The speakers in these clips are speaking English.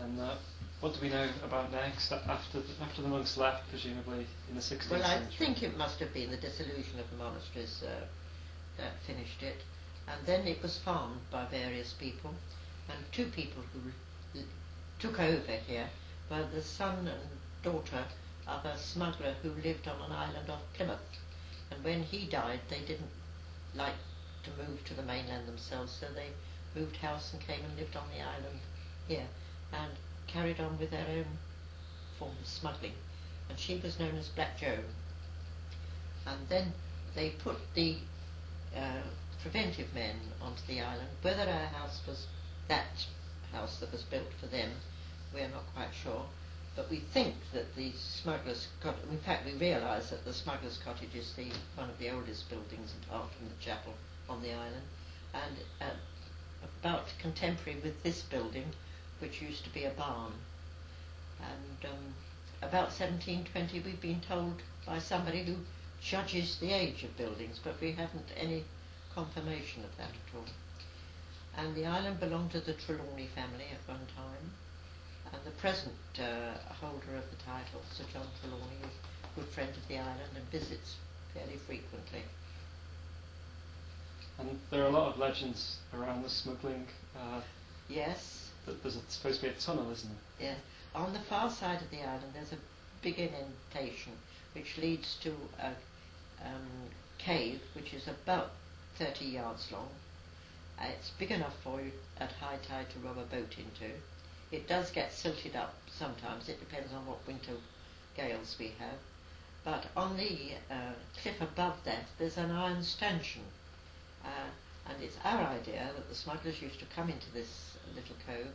And what do we know about next after the monks left, presumably in the 16th Well, I century? think it must have been the dissolution of the monasteries that finished it, and then it was farmed by various people, and two people who took over here were the son and daughter of a smuggler who lived on an island off Plymouth, and when he died they didn't like to move to the mainland themselves, so they moved house and came and lived on the island here and carried on with their own form of smuggling, and she was known as Black Joan. And then they put the preventive men onto the island. Whether our house was that house that was built for them, we're not quite sure, but we think that the smugglers' cottage, in fact we realise that the smugglers' cottage is one of the oldest buildings apart from the chapel on the island, and about contemporary with this building, which used to be a barn. And about 1720 we've been told by somebody who judges the age of buildings, but we haven't any confirmation of that at all. And the island belonged to the Trelawney family at one time, and the present holder of the title, Sir John Trelawney, is a good friend of the island and visits fairly frequently. And there are a lot of legends around the smuggling. Yes. There's supposed to be a tunnel, isn't there? Yeah. On the far side of the island there's a big indentation which leads to a cave which is about 30 yards long. It's big enough for you at high tide to row a boat into. It does get silted up sometimes, it depends on what winter gales we have. But on the cliff above that there's an iron stanchion, and it's our idea that the smugglers used to come into this little cove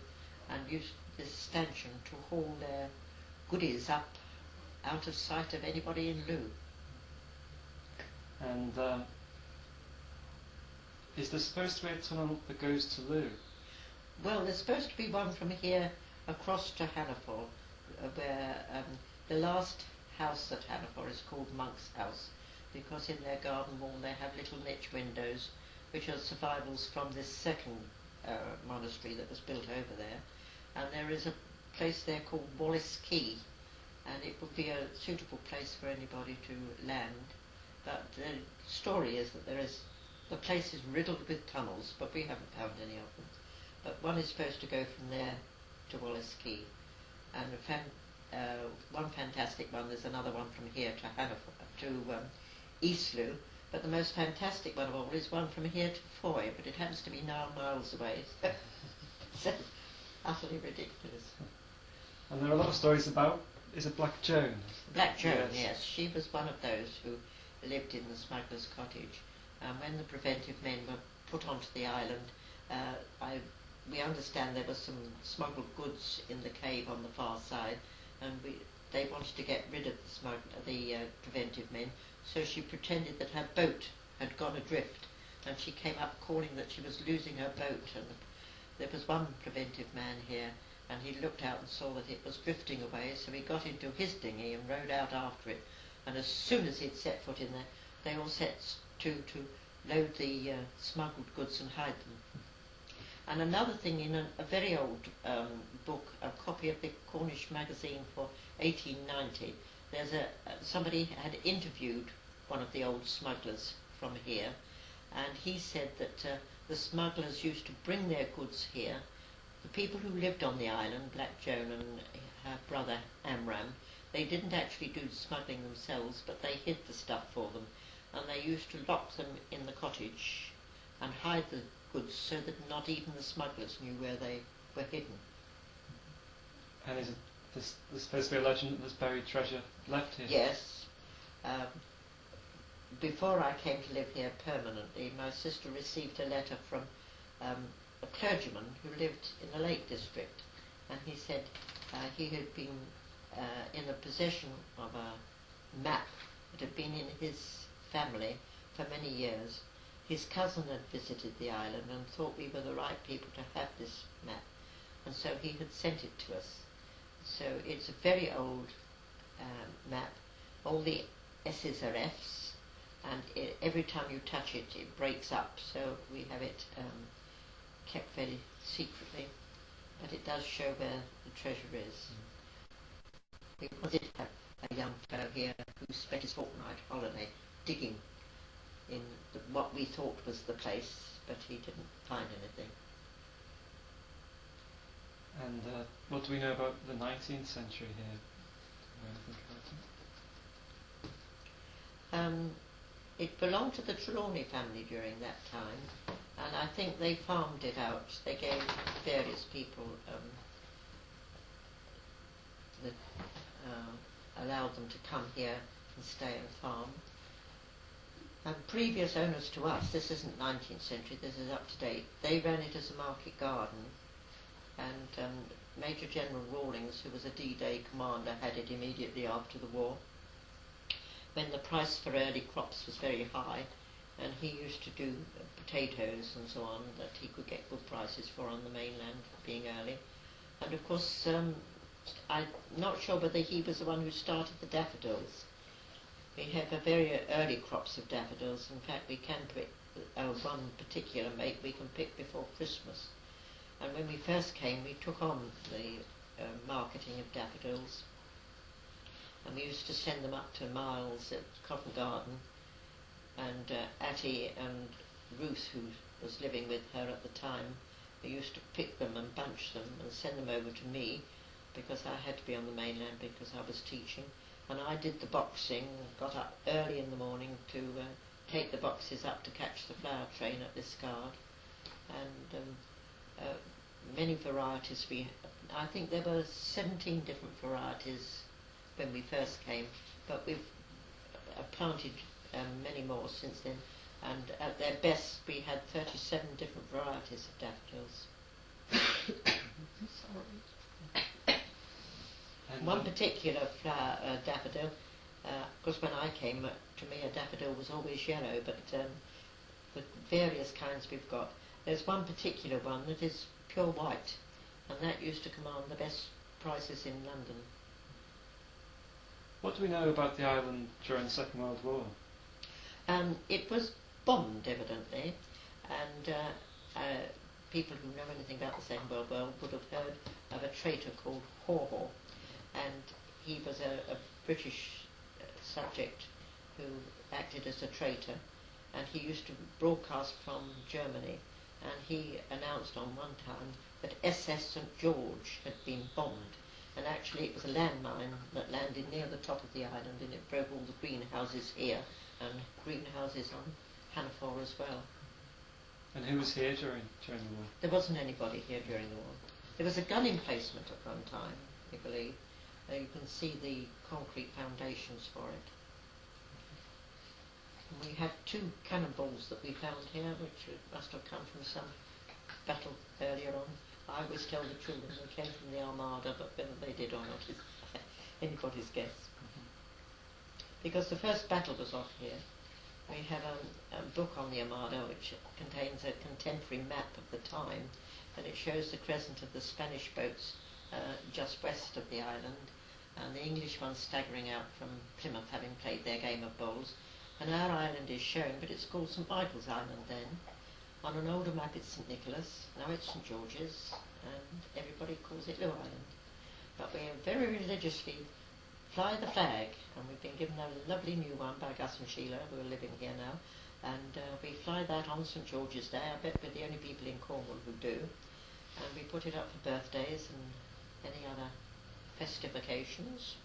and use this stanchion to haul their goodies up out of sight of anybody in Looe. And is there supposed to be a tunnel that goes to Looe? Well, there's supposed to be one from here across to Hannaford, where the last house at Hannaford is called Monk's House, because in their garden wall they have little niche windows which are survivals from this second monastery that was built over there. And there is a place there called Wallace Quay, and it would be a suitable place for anybody to land. But the story is that the place is riddled with tunnels, but we haven't found any of them. But one is supposed to go from there to Wallace Quay, and one fantastic one. There's another one from here to Hannaford, to East Looe. But the most fantastic one of all is one from here to Foy, but it happens to be 9 miles away. So utterly ridiculous. And there are a lot of stories about, is it Black Joan? Black Joan, yes. She was one of those who lived in the smuggler's cottage. And when the preventive men were put onto the island, we understand there were some smuggled goods in the cave on the far side, and they wanted to get rid of the preventive men, so she pretended that her boat had gone adrift, and she came up calling that she was losing her boat. And there was one preventive man here, and he looked out and saw that it was drifting away, so he got into his dinghy and rowed out after it, and as soon as he'd set foot in there, they all set to load the smuggled goods and hide them. And another thing, in a very old book, a copy of the Cornish magazine for 1890, there's somebody had interviewed one of the old smugglers from here, and he said that the smugglers used to bring their goods here. The people who lived on the island, Black Joan and her brother Amram, they didn't actually do the smuggling themselves, but they hid the stuff for them, and they used to lock them in the cottage and hide the goods so that not even the smugglers knew where they were hidden. And is it there's supposed to be a legend that there's buried treasure left here? Yes. Before I came to live here permanently, my sister received a letter from a clergyman who lived in the Lake District, and he said he had been in the possession of a map that had been in his family for many years. His cousin had visited the island and thought we were the right people to have this map, and so he had sent it to us. So it's a very old map. All the S's are F's, and every time you touch it, it breaks up. So we have it kept very secretly. But does show where the treasure is. We did have a young fellow here who spent his fortnight holiday digging in what we thought was the place, but he didn't find anything. And what do we know about the 19th century here? Do you know anything about it? It belonged to the Trelawney family during that time, and I think they farmed it out. They gave various people that allowed them to come here and stay and farm. And previous owners to us, this isn't 19th century, this is up to date, they ran it as a market garden, and Major General Rawlings, who was a D-Day commander, had it immediately after the war, when the price for early crops was very high, and he used to do potatoes and so on that he could get good prices for on the mainland, being early. And of course, I'm not sure whether he was the one who started the daffodils. We have a very early crops of daffodils. In fact, we can pick one particular make we can pick before Christmas. And when we first came, we took on the marketing of daffodils. And we used to send them up to Miles at Covent Garden, and Attie and Ruth, who was living with her at the time, they used to pick them and bunch them and send them over to me, because I had to be on the mainland because I was teaching. And I did the boxing, got up early in the morning to take the boxes up to catch the flower train at Liscard. And many varieties. I think there were 17 different varieties when we first came, but we've planted many more since then, and at their best we had 37 different varieties of daffodils. One particular flower, daffodil, because when I came, to me a daffodil was always yellow, but the various kinds we've got, there's one particular one that is pure white, and that used to command the best prices in London. What do we know about the island during the Second World War? It was bombed, evidently, and people who know anything about the Second World War would have heard of a traitor called Haw, and he was a British subject who acted as a traitor, and he used to broadcast from Germany, and he announced on one time that SS St George had been bombed. And actually it was a landmine that landed near the top of the island, and it broke all the greenhouses here and greenhouses on Hannafore as well. And who was here during the war? There wasn't anybody here during the war. There was a gun emplacement at one time, I believe. You can see the concrete foundations for it. And we had 2 cannonballs that we found here, which must have come from some battle earlier on. I always tell the children they came from the Armada, but whether they did or not is anybody's guess. Because the first battle was off here. We have a book on the Armada which contains a contemporary map of the time, and it shows the crescent of the Spanish boats just west of the island, and the English ones staggering out from Plymouth, having played their game of bowls. And our island is shown, but it's called St Michael's Island then. On an older map it's St Nicholas, now it's St George's, and everybody calls it Looe Island. But we very religiously fly the flag, and we've been given a lovely new one by Gus and Sheila, who are living here now, and we fly that on St George's Day. I bet we're the only people in Cornwall who do, and we put it up for birthdays and any other festive occasions.